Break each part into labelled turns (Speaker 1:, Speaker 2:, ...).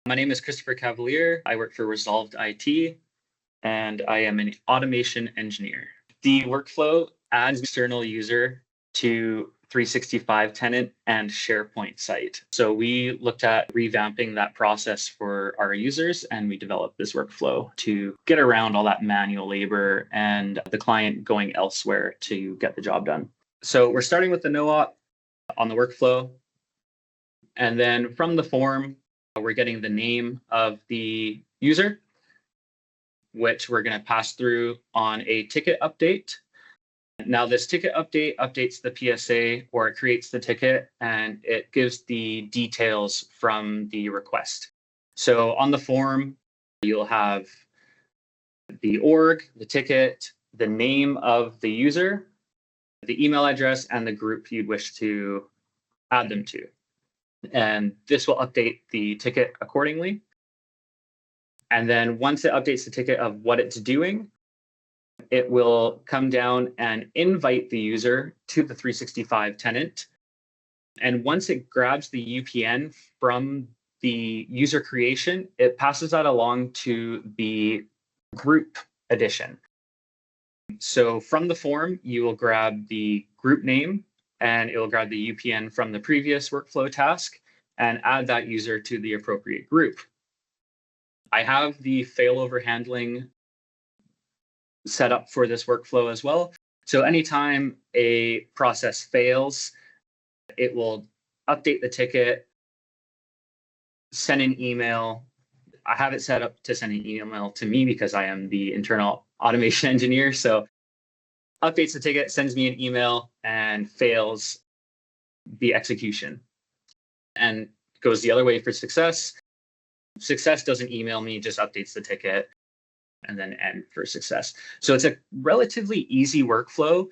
Speaker 1: My name is Christopher Cavalier. I work for Resolved IT, and I am an automation engineer. The workflow adds external user to 365 tenant and SharePoint site. So we looked at revamping that process for our users, and we developed this workflow to get around all that manual labor and the client going elsewhere to get the job done. So we're starting with the no-op on the workflow. And then from the form, we're getting the name of the user, which we're going to pass through on a ticket update. Now, this ticket update updates the PSA, or it creates the ticket, and it gives the details from the request. So on the form, you'll have the org, the ticket, the name of the user, the email address, and the group you'd wish to add them to. And this will update the ticket accordingly. And then once it updates the ticket of what it's doing, it will come down and invite the user to the 365 tenant. And once it grabs the UPN from the user creation, it passes that along to the group edition. So from the form, you will grab the group name, and it will grab the UPN from the previous workflow task and add that user to the appropriate group. I have the failover handling set up for this workflow as well. So anytime a process fails, it will update the ticket, send an email. I have it set up to send an email to me because I am the internal automation engineer. So updates the ticket, sends me an email, and fails the execution. And goes the other way for success. Success doesn't email me, just updates the ticket, and then end for success. So it's a relatively easy workflow.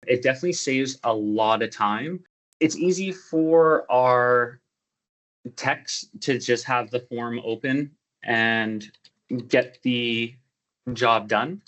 Speaker 1: It definitely saves a lot of time. It's easy for our techs to just have the form open and get the job done.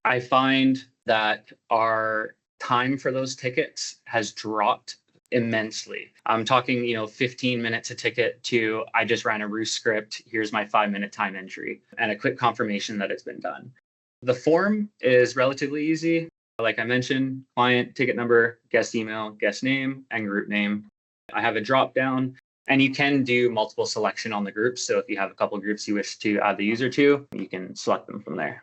Speaker 1: I find that our time for those tickets has dropped immensely. I'm talking, 15 minutes a ticket to I just ran a Rewst script. Here's my 5-minute time entry and a quick confirmation that it's been done. The form is relatively easy. Like I mentioned, client, ticket number, guest email, guest name, and group name. I have a drop down, and you can do multiple selection on the groups. So if you have a couple of groups you wish to add the user to, you can select them from there.